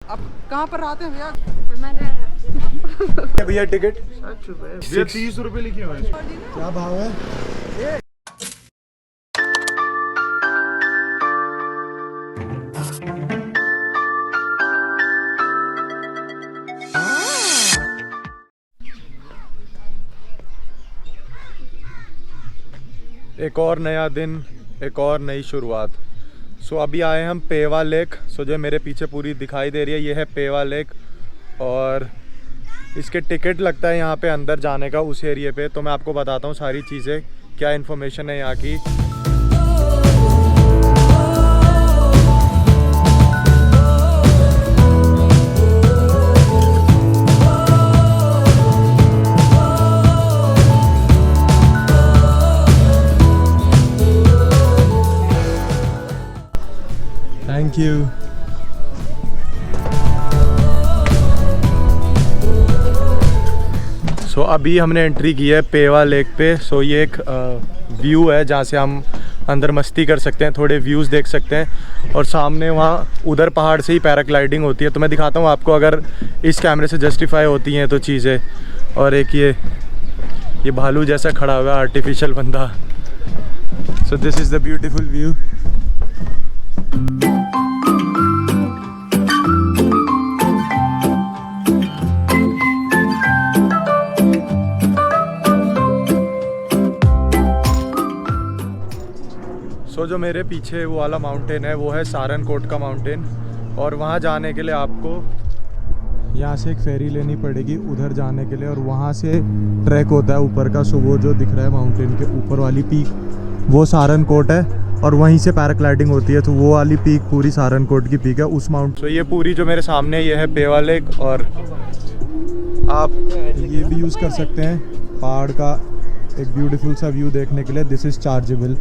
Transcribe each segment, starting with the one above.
आप कहाँ पर आते हैं भैया? भैया टिकट 30 रुपए लिखे हुए हैं। क्या भाव है? एक और नया दिन, एक और नई शुरुआत। सो अभी आए हम पेवा लेक। सो जो मेरे पीछे पूरी दिखाई दे रही है ये है पेवा लेक, और इसके टिकट लगता है यहाँ पे अंदर जाने का उस एरिए पे। तो मैं आपको बताता हूँ सारी चीज़ें, क्या इन्फॉर्मेशन है यहाँ की। Thank you. सो अभी हमने एंट्री की है पेवा लेक पे। सो ये एक व्यू है जहाँ से हम अंदर मस्ती कर सकते हैं, थोड़े व्यूज़ देख सकते हैं। और सामने वहाँ उधर पहाड़ से ही पैराग्लाइडिंग होती है। तो मैं दिखाता हूँ आपको, अगर इस कैमरे से जस्टिफाई होती हैं तो चीज़ें। और एक ये भालू जैसा खड़ा हुआ आर्टिफिशियल बंदा। सो this is the beautiful view. तो जो मेरे पीछे वो वाला माउंटेन है वो है सारनकोट का माउंटेन। और वहाँ जाने के लिए आपको यहाँ से एक फेरी लेनी पड़ेगी उधर जाने के लिए, और वहाँ से ट्रैक होता है ऊपर का। सो वो जो दिख रहा है माउंटेन के ऊपर वाली पीक वो सारनकोट है, और वहीं से पैराग्लाइडिंग होती है। तो वो वाली पीक पूरी सारनकोट की पीक है उस माउंट। तो ये पूरी जो मेरे सामने ये है पेवा लेक, और आप ये भी यूज़ कर सकते हैं पहाड़ का एक ब्यूटीफुल सा व्यू देखने के लिए। This is chargeable.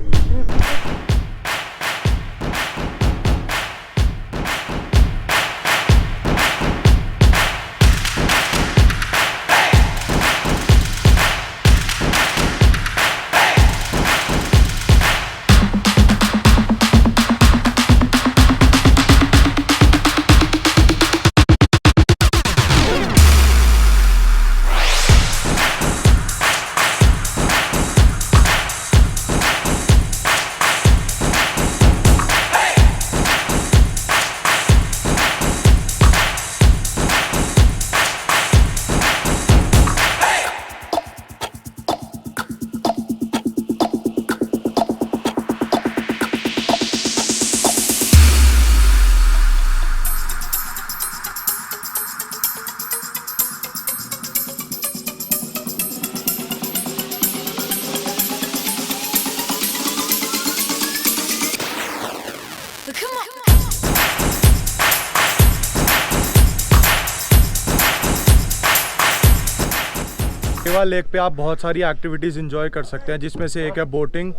Pewa lake पे आप बहुत सारी एक्टिविटीज़ एंजॉय कर सकते हैं, जिसमें से एक है बोटिंग,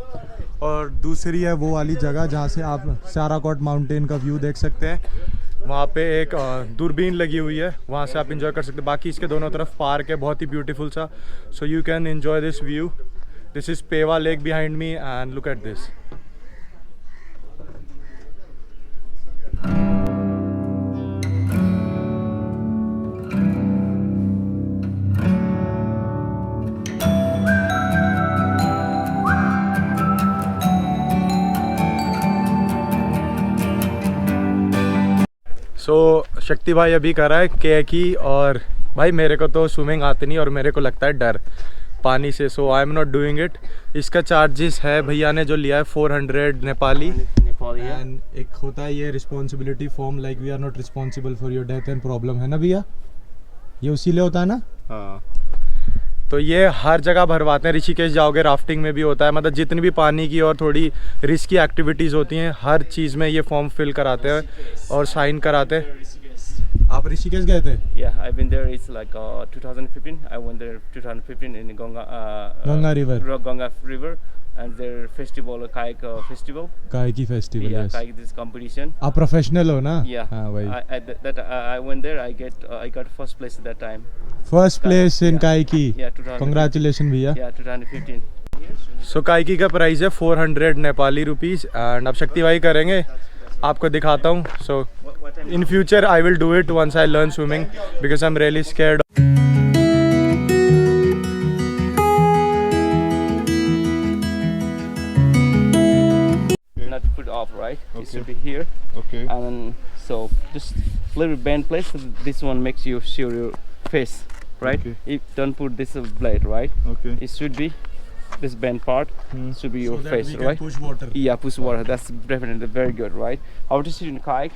और दूसरी है वो वाली जगह जहाँ से आप साराकोट माउंटेन का व्यू देख सकते हैं। वहाँ पे एक दूरबीन लगी हुई है, वहाँ से आप एंजॉय कर सकते हैं। बाकी इसके दोनों तरफ पार्क है बहुत ही ब्यूटीफुल सा। So you can enjoy this view. This is Pewa lake behind me, and look at this. तो शक्ति भाई अभी कर रहा है कैकी, और भाई मेरे को तो स्विमिंग आती नहीं और मेरे को लगता है डर पानी से। So I am not doing it. इसका चार्जेस है भैया ने जो लिया है 400 नेपाली। एंड एक होता है ये responsibility form, like we are not responsible for your death and problem, है ना भैया? ये उसी लिए होता है ना? हाँ। तो ये हर जगह भरवाते हैं। ऋषिकेश जाओगे राफ्टिंग में भी होता है, मतलब जितनी भी पानी की और थोड़ी रिस्की एक्टिविटीज़ होती हैं हर चीज़ में ये फॉर्म फिल कराते हैं और साइन कराते हैं। आप ऋषिकेश गए थे? Yeah, I've been there. It's like 2015. I went there 2015 in Ganga River. Ganga River, and their festival, kayak festival. कायकी festival. Yeah, yes. kayak this competition. आप प्रोफेशनल हो ना? Yeah. हाँ भाई। I went there. I got first place at that time. First place in Yeah. कायकी। Yeah, 2015. Congratulation भैया। Yeah, 2015. सो कायकी का price है 400 Nepali rupees. And अब शक्ति भाई करेंगे आपको दिखाता हूँ. So in future I will do it once I learn swimming because I'm really scared. Not put off, right? Okay. It should be here, Okay. and then so just little bend place. So this one makes you show your face, right? Okay. If don't put this blade, right? Okay. It should be this bend part should be your face, right? Push water. Yeah, push water. That's definitely very good, right? How to sit in the kayak?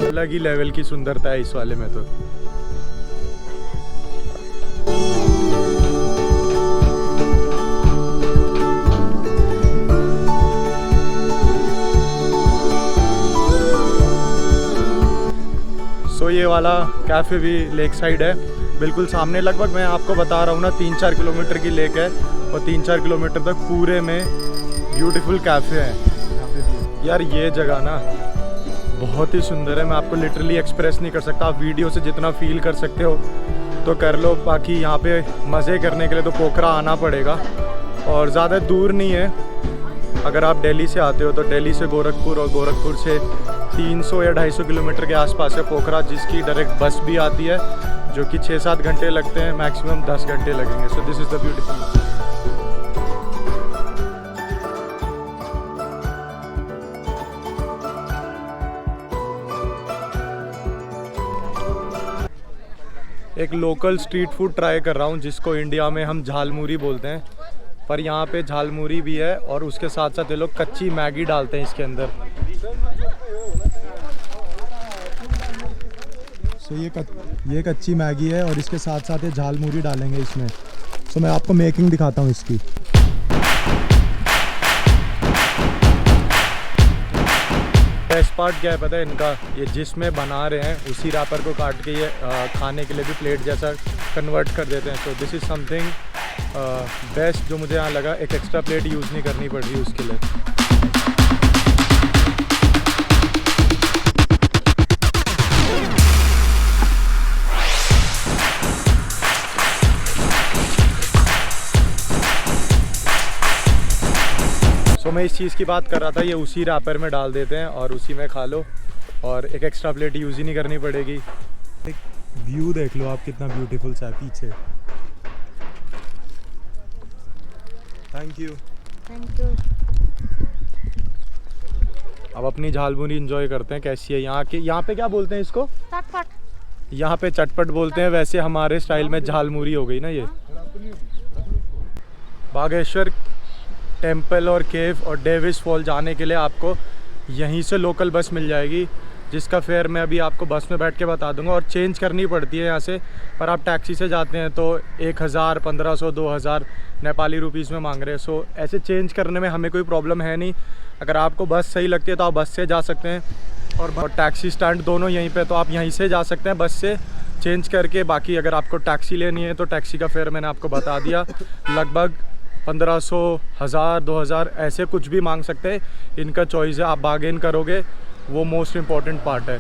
अलग ही level की सुंदरता है इस वाले में तो. सो ये वाला कैफ़े भी लेक साइड है, बिल्कुल सामने. लगभग मैं आपको बता रहा हूँ ना 3-4 किलोमीटर की लेक है और 3-4 किलोमीटर तक पूरे में ब्यूटीफुल कैफ़े हैं. यार ये जगह ना बहुत ही सुंदर है, मैं आपको लिटरली एक्सप्रेस नहीं कर सकता. आप वीडियो से जितना फील कर सकते हो तो कर लो. बाकी यहाँ पे मज़े करने के लिए तो पोखरा आना पड़ेगा और ज़्यादा दूर नहीं है. अगर आप दिल्ली से आते हो तो दिल्ली से गोरखपुर और गोरखपुर से 300 या 250 किलोमीटर के आसपास है पोखरा, जिसकी डायरेक्ट बस भी आती है जो कि 6-7 घंटे लगते हैं, मैक्सिमम 10 घंटे लगेंगे. सो दिस इज़ द ब्यूटीफुल. एक लोकल स्ट्रीट फूड ट्राई कर रहा हूँ जिसको इंडिया में हम झालमुरी बोलते हैं, पर यहाँ पे झालमुरी भी है और उसके साथ साथ ये लोग कच्ची मैगी डालते हैं इसके अंदर. सो ये कच्ची मैगी है और इसके साथ साथ ये झालमुरी डालेंगे इसमें. सो मैं आपको मेकिंग दिखाता हूँ इसकी. बेस्ट पार्ट क्या है पता है इनका, ये जिसमें बना रहे हैं उसी रैपर को काट के ये खाने के लिए भी प्लेट जैसा कन्वर्ट कर देते हैं. So this is something best जो मुझे यहाँ लगा. एक एक्स्ट्रा प्लेट यूज़ नहीं करनी पड़ रही उसके लिए. तो मैं इस चीज़ की बात कर रहा था, ये उसी रैपर में डाल देते हैं और उसी में खा लो और एक एक्स्ट्रा प्लेट यूज़ ही नहीं करनी पड़ेगी. एक व्यू देख लो आप कितना ब्यूटीफुल सा है पीछे. Thank you. अब अपनी झालमुरी एंजॉय करते हैं. कैसी है यहाँ पे क्या बोलते हैं इसको? चटपट. यहाँ पे चटपट बोलते हैं, वैसे हमारे स्टाइल में झालमुरी हो गई ना ये. बागेश्वर टेम्पल और केव और डेविस फॉल जाने के लिए आपको यहीं से लोकल बस मिल जाएगी, जिसका फेयर मैं अभी आपको बस में बैठ के बता दूंगा. और चेंज करनी पड़ती है यहाँ से, पर आप टैक्सी से जाते हैं तो 1000, 1500, 2000 नेपाली रुपीज़ में मांग रहे हैं. सो ऐसे चेंज करने में हमें कोई प्रॉब्लम है नहीं. अगर आपको बस सही लगती है तो आप बस से जा सकते हैं और टैक्सी स्टैंड दोनों यहीं पे, तो आप यहीं से जा सकते हैं बस से चेंज करके. बाकी अगर आपको टैक्सी लेनी है तो टैक्सी का फेयर मैंने आपको बता दिया, लगभग 1500, 1000, 2000 ऐसे कुछ भी मांग सकते हैं. इनका चॉइस है, आप बार्गेन करोगे, वो मोस्ट इम्पॉर्टेंट पार्ट है.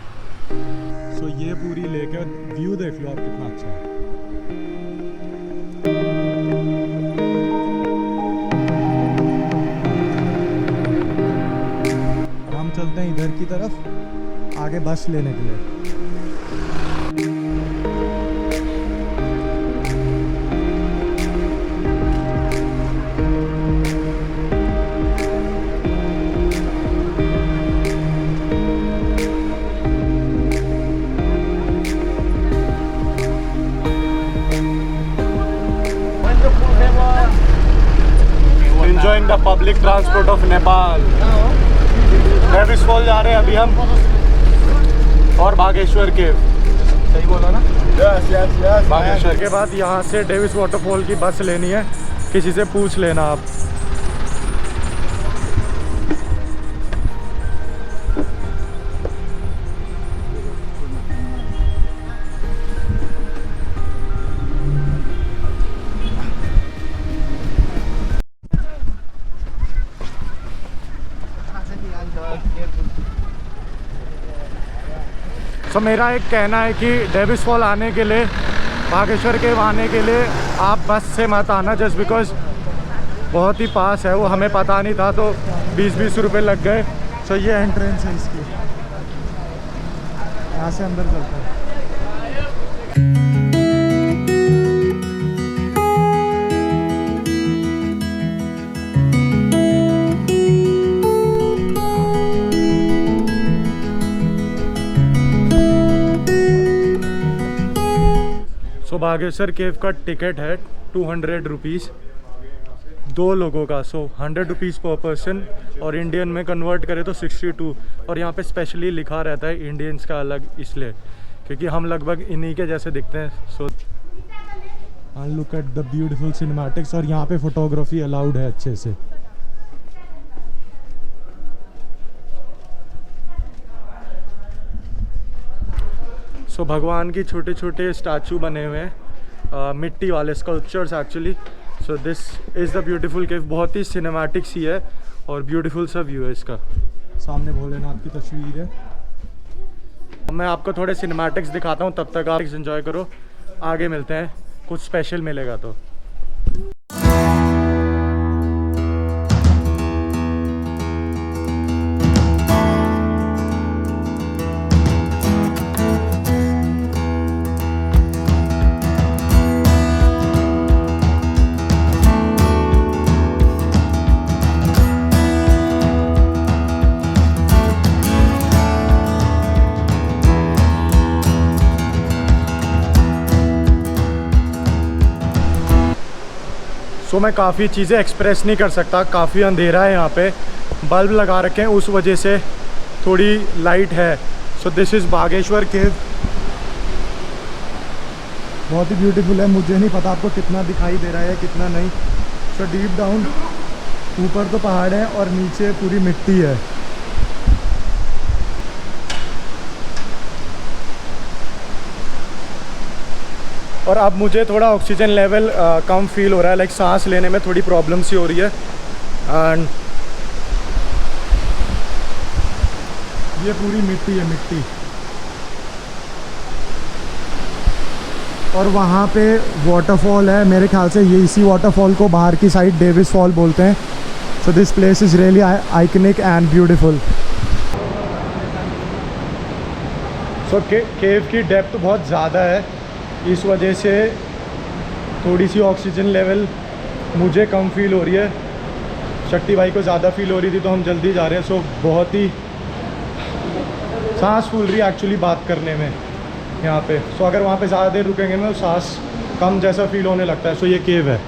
सो ये पूरी लेक है, व्यू देख लो आप कितना अच्छा है. अब हम चलते हैं इधर की तरफ आगे बस लेने के लिए. Using the public transport of Nepal. Davis fall जा रहे हैं अभी हम और बागेश्वर केव। सही बोला ना? यस बागेश्वर के बाद यहाँ से डेविस वाटरफॉल की बस लेनी है, किसी से पूछ लेना आप। तो मेरा एक कहना है कि डेविस फॉल आने के लिए, बागेश्वर केव आने के लिए आप बस से मत आना, जस्ट बिकॉज बहुत ही पास है वो, हमें पता नहीं था तो 20-20 रुपये लग गए। तो ये एंट्रेंस है इसकी, यहाँ से अंदर चलते हैं। सो बागेश्वर केव का टिकट है 200 रुपीज़ 2 लोगों का, सो 100 रुपीज़ पर पर्सन, और इंडियन में कन्वर्ट करें तो 62। और यहाँ पे स्पेशली लिखा रहता है इंडियंस का अलग, इसलिए क्योंकि हम लगभग इन्हीं के जैसे दिखते हैं। So look at the beautiful cinematics, और यहाँ पे फोटोग्राफी अलाउड है अच्छे से। सो भगवान की छोटे छोटे स्टैचू बने हुए हैं, मिट्टी वाले sculptures actually. So this is the beautiful cave, बहुत ही सिनेमैटिक सी है और ब्यूटीफुल सा व्यू है इसका। सामने भोलेनाथ की तस्वीर है। मैं आपको थोड़े सिनेमैटिक्स दिखाता हूँ, तब तक आप एंजॉय करो। आगे मिलते हैं, कुछ स्पेशल मिलेगा तो। सो मैं काफ़ी चीज़ें एक्सप्रेस नहीं कर सकता, काफ़ी अंधेरा है यहाँ पे, बल्ब लगा रखे हैं उस वजह से थोड़ी लाइट है। सो दिस इज़ बागेश्वर केव, बहुत ही ब्यूटीफुल है। मुझे नहीं पता आपको कितना दिखाई दे रहा है कितना नहीं। सो डीप डाउन ऊपर तो पहाड़ है और नीचे पूरी मिट्टी है। और अब मुझे थोड़ा ऑक्सीजन लेवल कम फील हो रहा है, लाइक सांस लेने में थोड़ी प्रॉब्लम सी हो रही है। एंड ये पूरी मिट्टी है, मिट्टी। और वहाँ पे वाटरफॉल है, मेरे ख्याल से ये इसी वाटरफॉल को बाहर की साइड डेविस फॉल बोलते हैं। So this place is really iconic and beautiful. So cave की डेप्थ बहुत ज़्यादा है, इस वजह से थोड़ी सी ऑक्सीजन लेवल मुझे कम फील हो रही है। शक्ति भाई को ज़्यादा फील हो रही थी तो हम जल्दी जा रहे हैं। सो बहुत ही सांस फूल रही है एक्चुअली बात करने में यहाँ पे। सो अगर वहाँ पे ज़्यादा देर रुकेंगे ना तो सांस कम जैसा फील होने लगता है। सो ये केव है।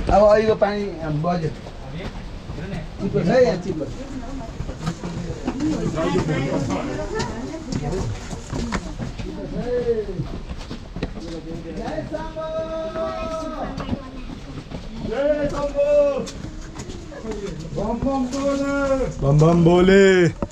अब अहिलेको पानी बज्यो चिप्लो छ यहाँ चिप्लो। बम बम बोले।